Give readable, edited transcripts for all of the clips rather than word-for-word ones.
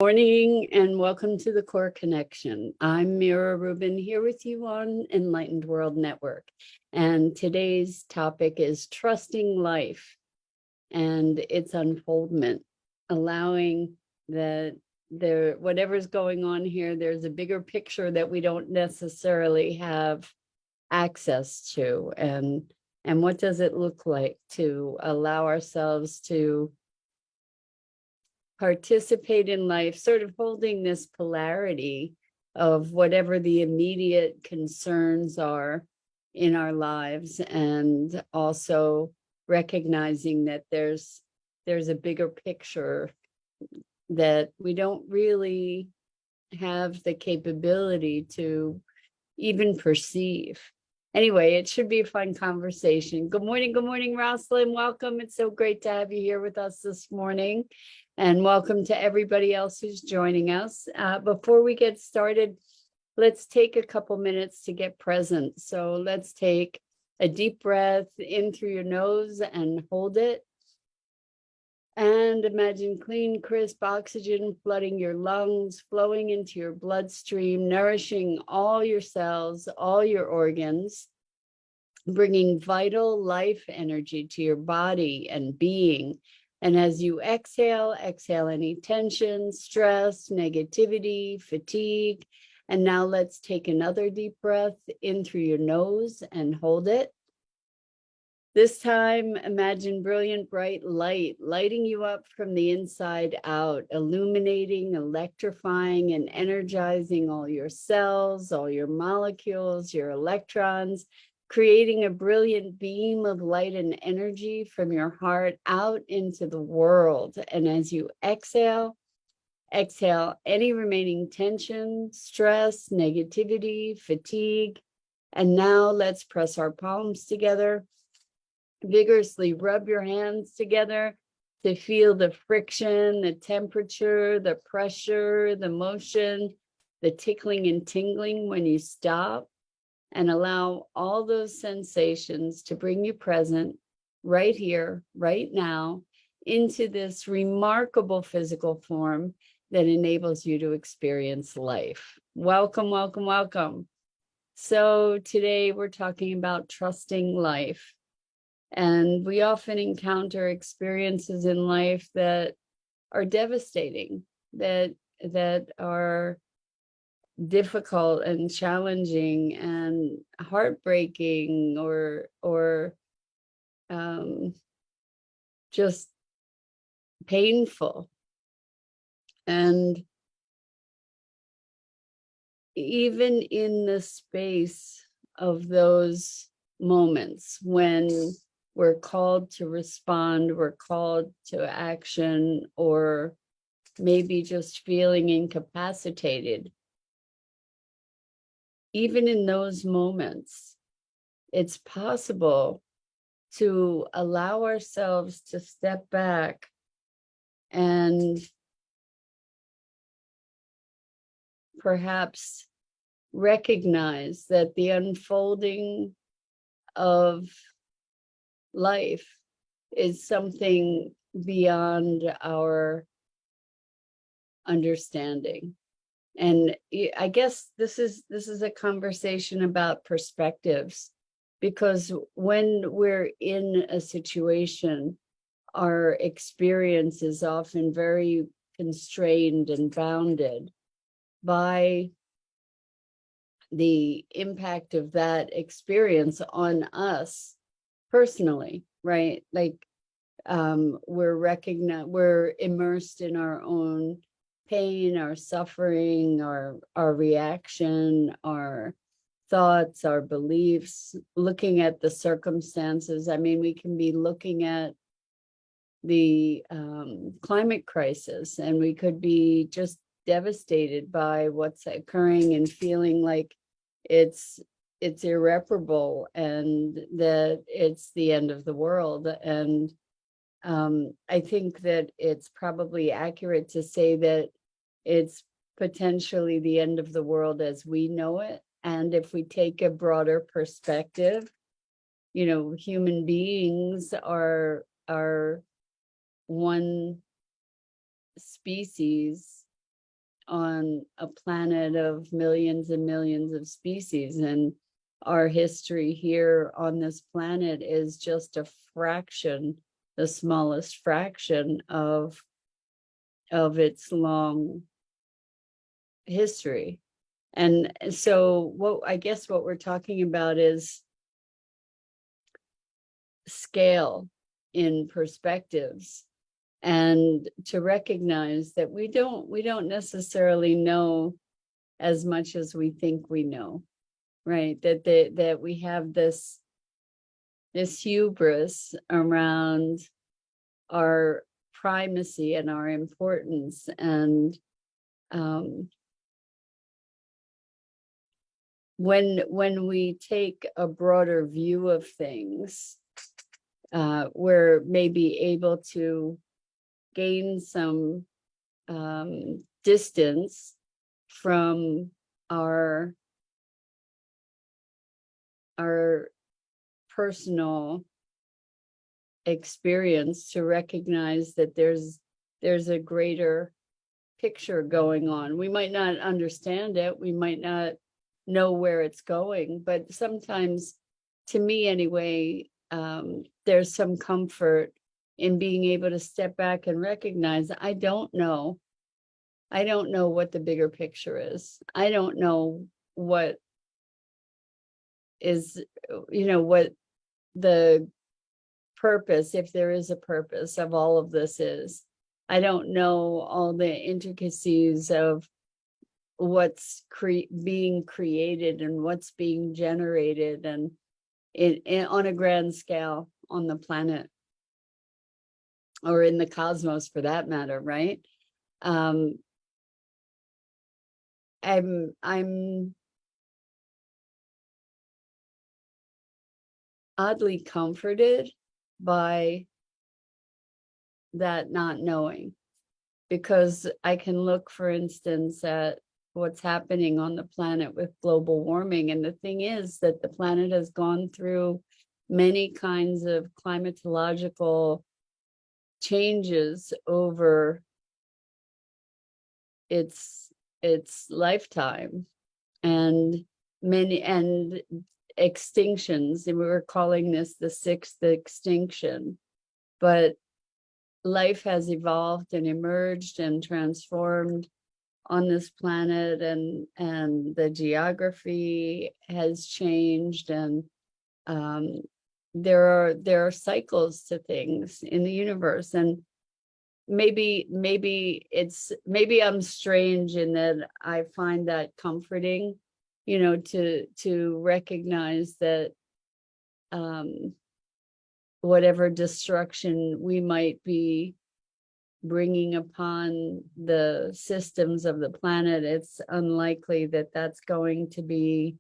Morning and welcome to the Core Connection. I'm Mira Rubin here with you on Enlightened World Network. And today's topic is trusting life and its unfoldment, allowing that whatever's going on here, there's a bigger picture that we don't necessarily have access to. And what does it look like to allow ourselves to participate in life, sort of holding this polarity of whatever the immediate concerns are in our lives, and also recognizing that there's a bigger picture that we don't really have the capability to even perceive. Anyway, it should be a fun conversation. Good morning, Rosalind. Welcome. It's so great to have you here with us this morning. And welcome to everybody else who's joining us. Before we get started, let's take a couple minutes to get present. So let's take a deep breath in through your nose and hold it. And imagine clean, crisp oxygen flooding your lungs, flowing into your bloodstream, nourishing all your cells, all your organs, bringing vital life energy to your body and being. And as you exhale any tension, stress, negativity, fatigue. And now let's take another deep breath in through your nose and hold it. This time, imagine brilliant, bright light lighting you up from the inside out, illuminating, electrifying, and energizing all your cells, all your molecules, your electrons, creating a brilliant beam of light and energy from your heart out into the world. And as you exhale any remaining tension, stress, negativity, fatigue. And now let's press our palms together. Vigorously rub your hands together to feel the friction, the temperature, the pressure, the motion, the tickling and tingling when you stop, and allow all those sensations to bring you present right here, right now, into this remarkable physical form that enables you to experience life. Welcome, welcome, welcome. So today we're talking about trusting life. And we often encounter experiences in life that are devastating, that are difficult and challenging and heartbreaking, or just painful. And even in the space of those moments when we're called to respond, we're called to action, or maybe just feeling incapacitated. Even in those moments, it's possible to allow ourselves to step back and perhaps recognize that the unfolding of life is something beyond our understanding. And I guess this is a conversation about perspectives, because when we're in a situation, our experience is often very constrained and bounded by the impact of that experience on us personally, right? Like we're immersed in our own pain, our suffering, our reaction, our thoughts, our beliefs, looking at the circumstances. I mean, we can be looking at the climate crisis, and we could be just devastated by what's occurring and feeling like it's irreparable and that it's the end of the world. And I think that it's probably accurate to say that it's potentially the end of the world as we know it. And if we take a broader perspective, human beings are one species on a planet of millions and millions of species, and our history here on this planet is just a fraction, the smallest fraction of its long history. And so what I guess what we're talking about is scale in perspectives, and to recognize that we don't necessarily know as much as we think we know, right? That we have this hubris around our primacy and our importance, and when we take a broader view of things, we're maybe able to gain some distance from our personal experience, to recognize that there's a greater picture going on. We might not understand it, we might not know where it's going, but sometimes, to me anyway, there's some comfort in being able to step back and recognize I don't know what the bigger picture is. I don't know what is, what the purpose, if there is a purpose, of all of this is. I don't know all the intricacies of what's being created and what's being generated, and on a grand scale on the planet, or in the cosmos for that matter, right? I'm oddly comforted by that not knowing, because I can look, for instance, at what's happening on the planet with global warming. And the thing is that the planet has gone through many kinds of climatological changes over its lifetime, and extinctions, and we were calling this the sixth extinction. But life has evolved and emerged and transformed on this planet, and the geography has changed, and there are cycles to things in the universe. And maybe I'm strange in that I find that comforting, to recognize that whatever destruction we might be bringing upon the systems of the planet, it's unlikely that that's going to be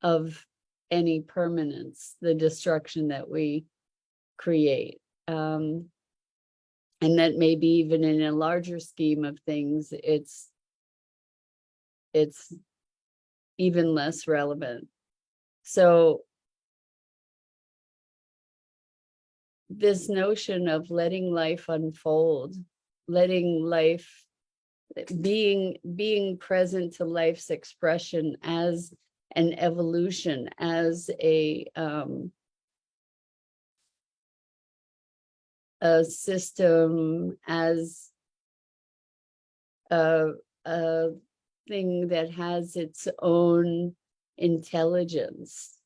of any permanence, the destruction that we create. And that maybe even in a larger scheme of things, it's even less relevant. So this notion of letting life unfold, letting life, being present to life's expression as an evolution, as a system, as a thing that has its own intelligence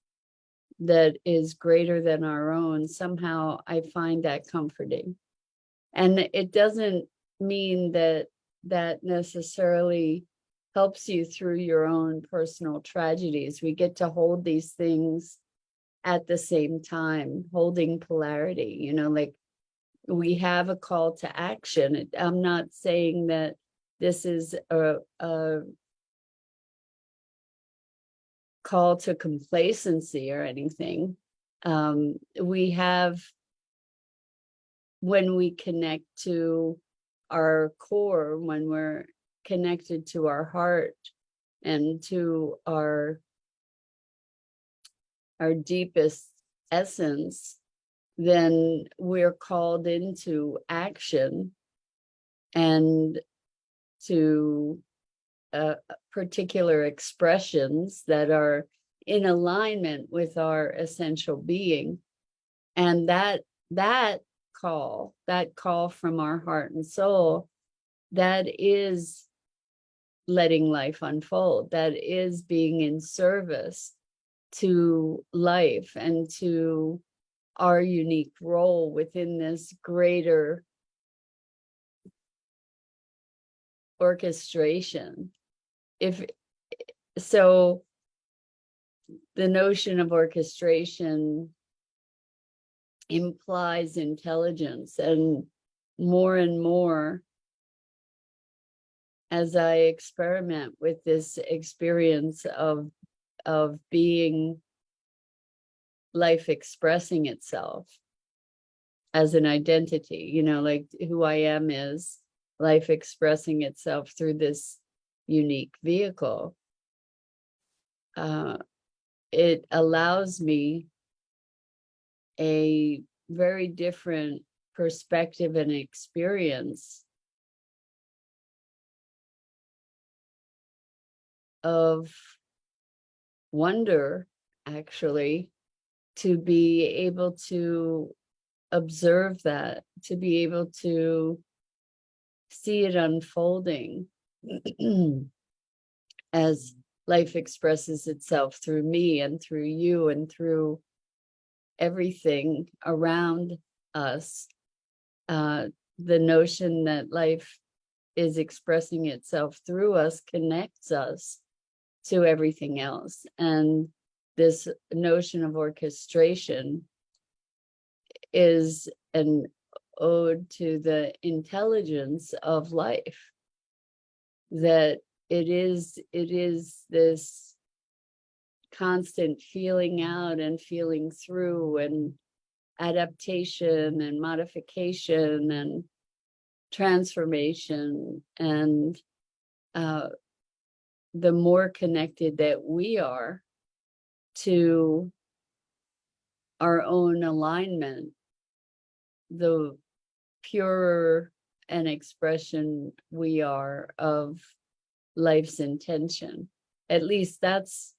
that is greater than our own. Somehow I find that comforting. And it doesn't mean that necessarily helps you through your own personal tragedies. We get to hold these things at the same time, holding polarity, like we have a call to action. I'm not saying that this is a call to complacency or anything. We have, when we connect to our core, when we're connected to our heart and to our deepest essence, then we're called into action. And to particular expressions that are in alignment with our essential being. And that call from our heart and soul, that is letting life unfold, that is being in service to life and to our unique role within this greater orchestration. If so, the notion of orchestration implies intelligence, and more as I experiment with this experience of being life expressing itself as an identity, you know, like who I am is life expressing itself through this unique vehicle. It allows me a very different perspective and experience of wonder, actually, to be able to observe that, to be able to see it unfolding as life expresses itself through me and through you and through everything around us. The notion that life is expressing itself through us connects us to everything else. And this notion of orchestration is an ode to the intelligence of life, that it is this constant feeling out and feeling through and adaptation and modification and transformation. And the more connected that we are to our own alignment, the purer an expression we are of life's intention. At least that's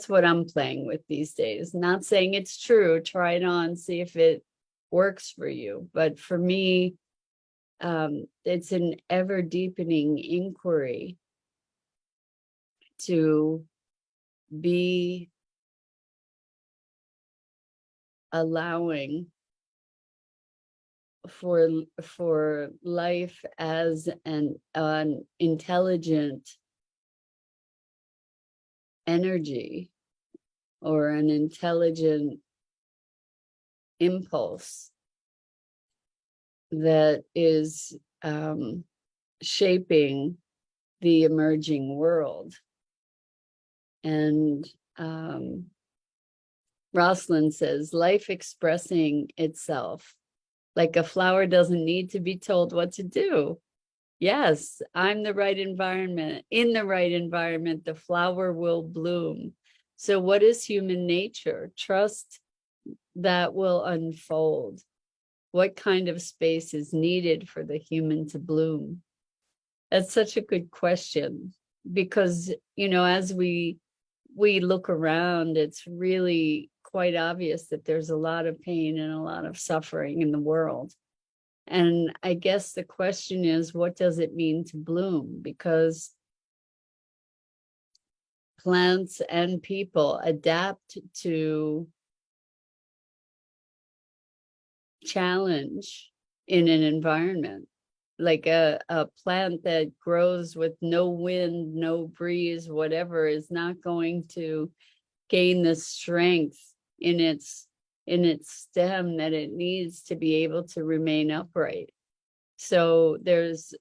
what I'm playing with these days. Not saying it's true, try it on, see if it works for you. But for me, it's an ever deepening inquiry to be allowing for life as an intelligent energy or an intelligent impulse that is shaping the emerging world. And Rosalind says, life expressing itself, like a flower doesn't need to be told what to do. Yes, I'm the right environment. In the right environment, the flower will bloom. So what is human nature? Trust that will unfold. What kind of space is needed for the human to bloom? That's such a good question, because, you know, as we look around, it's really quite obvious that there's a lot of pain and a lot of suffering in the world. And I guess the question is, what does it mean to bloom? Because plants and people adapt to challenge in an environment. Like a plant that grows with no wind, no breeze, whatever, is not going to gain the strength in its stem that it needs to be able to remain upright. So there's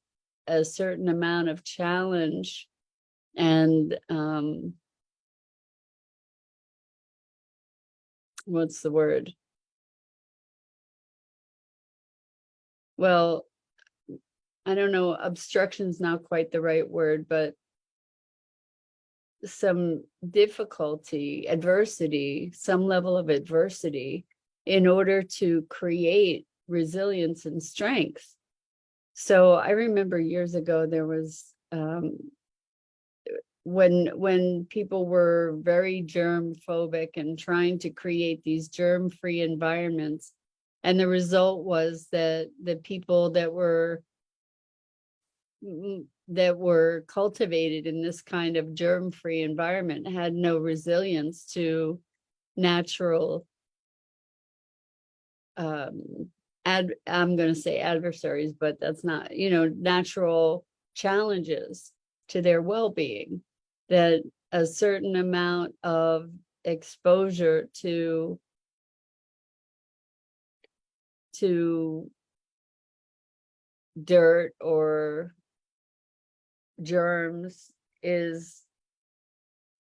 a certain amount of challenge and what's the word? Well, I don't know, obstruction's not quite the right word, but some difficulty, adversity, some level of adversity in order to create resilience and strength. So I remember years ago, there was, when people were very germ phobic and trying to create these germ-free environments. And the result was that the people that were cultivated in this kind of germ-free environment had no resilience to natural, I'm going to say adversaries, but that's not, natural challenges to their well-being, that a certain amount of exposure to dirt or germs is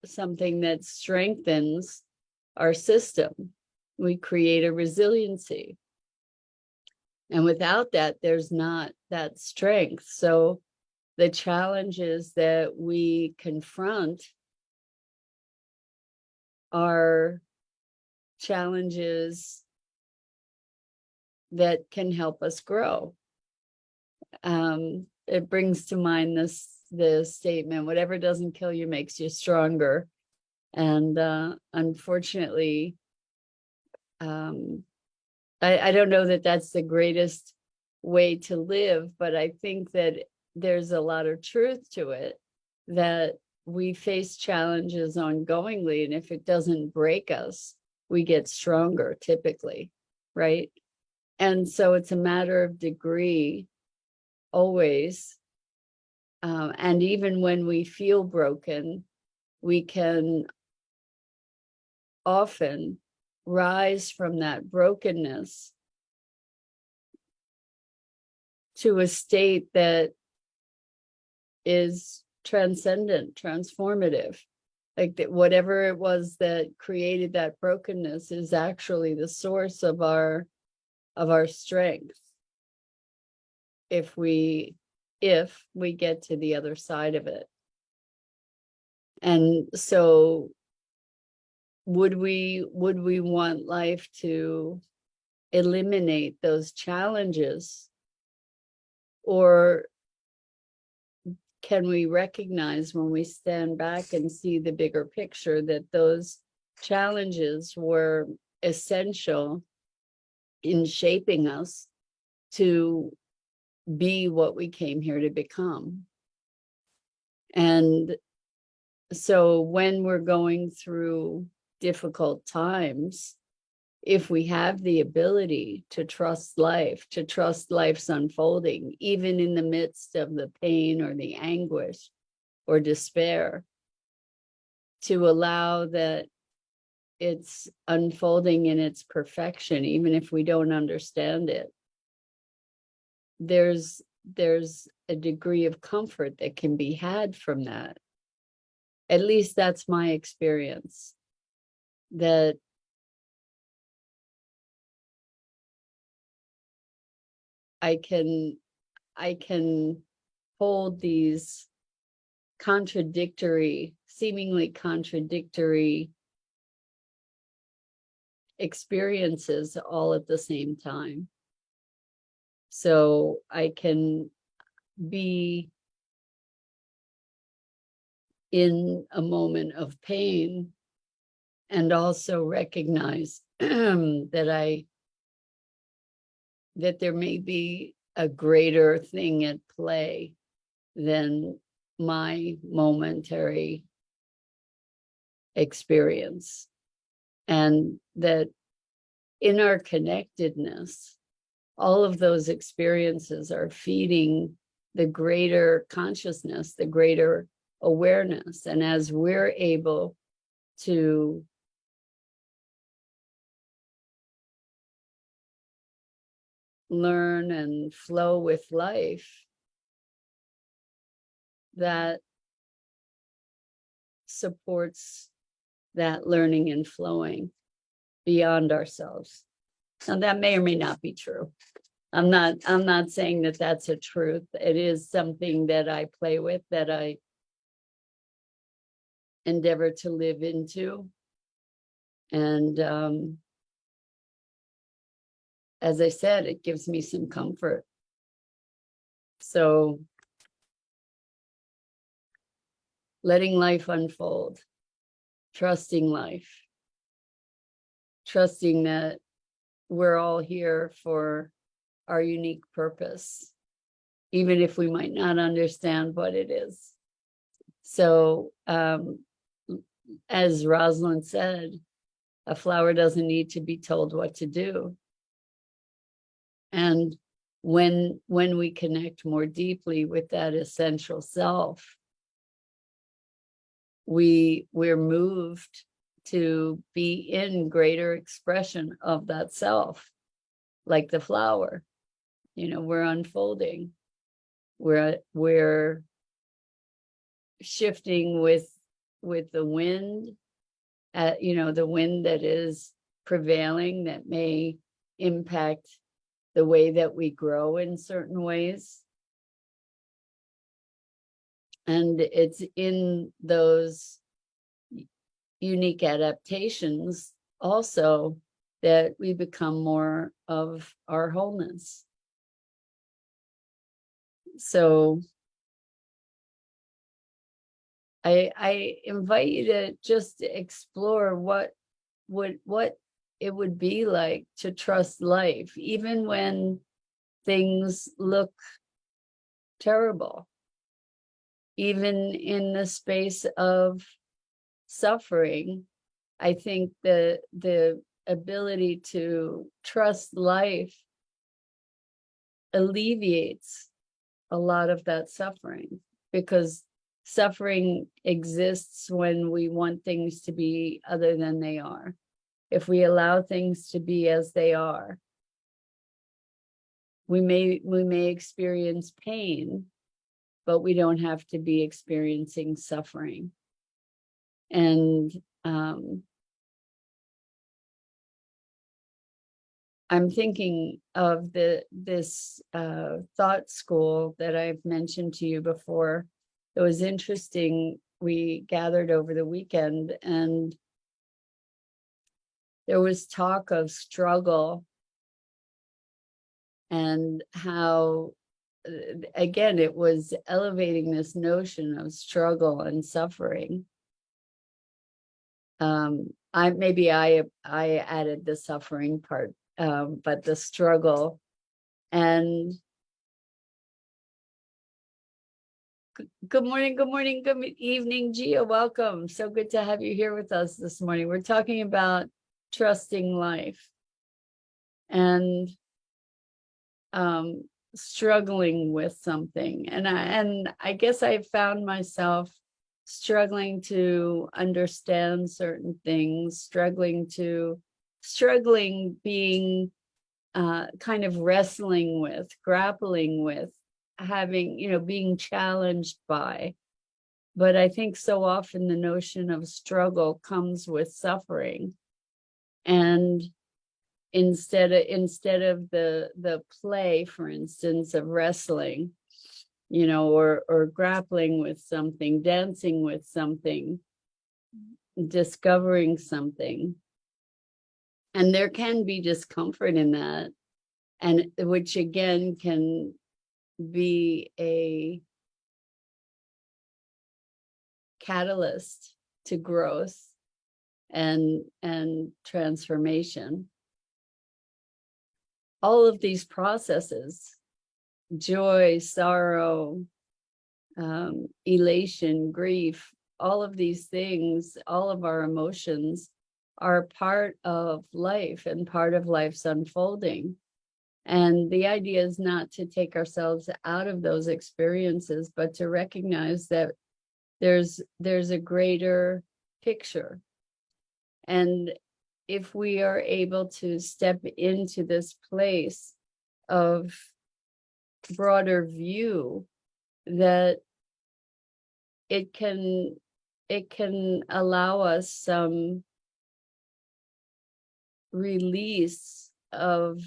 something that strengthens our system. We create a resiliency. And without that, there's not that strength. So the challenges that we confront are challenges that can help us grow. It brings to mind the statement, whatever doesn't kill you makes you stronger. And unfortunately, I don't know that that's the greatest way to live, but I think that there's a lot of truth to it, that we face challenges ongoingly, and if it doesn't break us, we get stronger typically, right? And so it's a matter of degree always. And even when we feel broken, we can often rise from that brokenness to a state that is transcendent, transformative. Like that, whatever it was that created that brokenness is actually the source of our strength. If we get to the other side of it. And so would we want life to eliminate those challenges, or can we recognize, when we stand back and see the bigger picture, that those challenges were essential in shaping us to be what we came here to become? And so when we're going through difficult times, if we have the ability to trust life, to trust life's unfolding, even in the midst of the pain or the anguish or despair, to allow that it's unfolding in its perfection, even if we don't understand it, there's a degree of comfort that can be had from that. At least that's my experience, that I can hold these seemingly contradictory experiences all at the same time. So I can be in a moment of pain and also recognize that there may be a greater thing at play than my momentary experience. And that in our connectedness, all of those experiences are feeding the greater consciousness, the greater awareness. And as we're able to learn and flow with life, that supports that learning and flowing beyond ourselves. Now that may or may not be true. I'm not saying that that's a truth. It is something that I play with, that I endeavor to live into. And as I said, it gives me some comfort. So letting life unfold, trusting life, trusting that we're all here for our unique purpose, even if we might not understand what it is. So, as Rosalind said, a flower doesn't need to be told what to do. And when we connect more deeply with that essential self, we're moved to be in greater expression of that self, like the flower. We're unfolding. We're shifting with the wind, the wind that is prevailing, that may impact the way that we grow in certain ways. And it's in those unique adaptations also that we become more of our wholeness. So I invite you to just explore what it would be like to trust life, even when things look terrible, even in the space of suffering. I think the ability to trust life alleviates a lot of that suffering, because suffering exists when we want things to be other than they are. If we allow things to be as they are, we may experience pain, but we don't have to be experiencing suffering. And I'm thinking of this thought school that I've mentioned to you before. It was interesting. We gathered over the weekend, and there was talk of struggle, and how, again, it was elevating this notion of struggle and suffering. I added the suffering part, but the struggle. And good morning, good evening, Gia. Welcome. So good to have you here with us this morning. We're talking about trusting life and struggling with something. And I guess I found myself struggling to understand certain things, struggling being kind of wrestling with, grappling with, having, being challenged by. But I think so often the notion of struggle comes with suffering. And instead of the play, for instance, of wrestling, or grappling with something, dancing with something, discovering something. And there can be discomfort in that, and which again can be a catalyst to growth and transformation. All of these processes, joy, sorrow, elation, grief, all of these things, all of our emotions are part of life and part of life's unfolding. And the idea is not to take ourselves out of those experiences, but to recognize that there's a greater picture. And if we are able to step into this place of broader view, that it can allow us some release of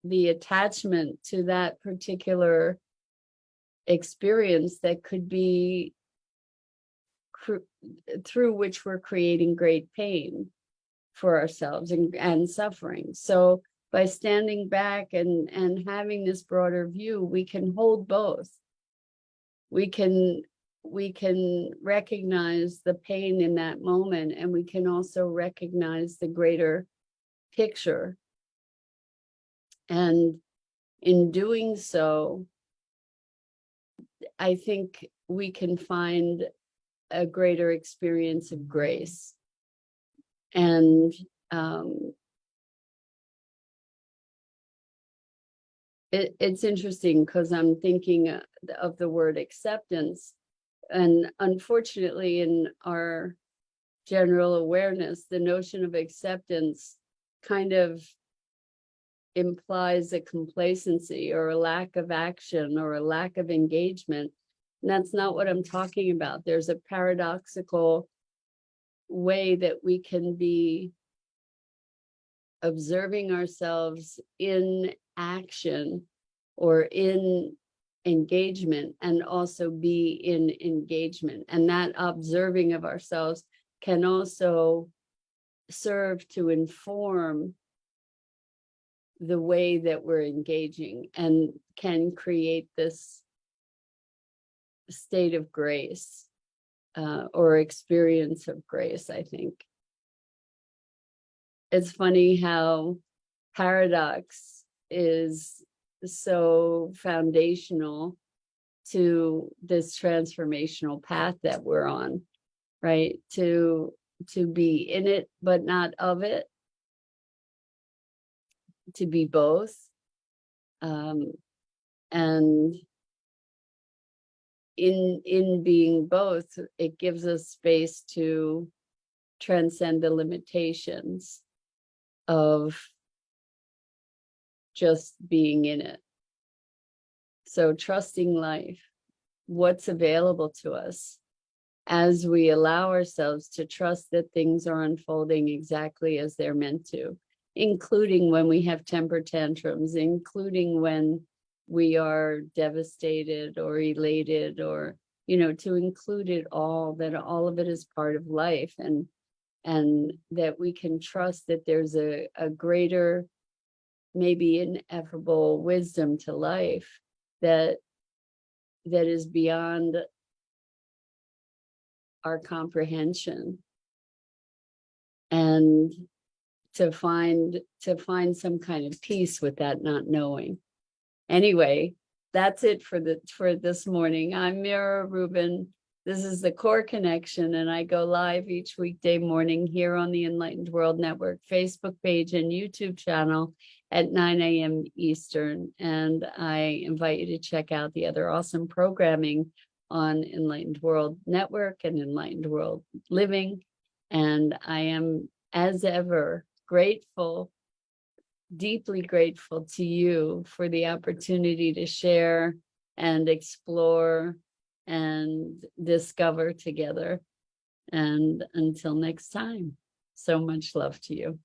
the attachment to that particular experience that could be through which we're creating great pain for ourselves and suffering. So by standing back and having this broader view, we can hold both. We can recognize the pain in that moment, and we can also recognize the greater picture. And in doing so, I think we can find a greater experience of grace. And it's interesting because I'm thinking of the word acceptance. And unfortunately, in our general awareness, the notion of acceptance kind of implies a complacency or a lack of action or a lack of engagement. And that's not what I'm talking about. There's a paradoxical way that we can be observing ourselves in action or in engagement, and also be in engagement. And that observing of ourselves can also serve to inform the way that we're engaging, and can create this state of grace or experience of grace, I think. It's funny how paradox is so foundational to this transformational path that we're on, right? To be in it, but not of it, to be both. And in being both, it gives us space to transcend the limitations of just being in it. So trusting life, what's available to us, as we allow ourselves to trust that things are unfolding exactly as they're meant to, including when we have temper tantrums, including when we are devastated or elated, or, to include it all, that all of it is part of life, and that we can trust that there's a greater, maybe ineffable wisdom to life that is beyond our comprehension, and to find some kind of peace with that not knowing. Anyway, that's it for this morning. I'm Mira Rubin. This is the Core Connection, and I go live each weekday morning here on the Enlightened World Network Facebook page and YouTube channel at 9 a.m. Eastern. And I invite you to check out the other awesome programming on Enlightened World Network and Enlightened World Living. And I am, as ever, grateful, deeply grateful to you for the opportunity to share and explore and discover together. And until next time, so much love to you.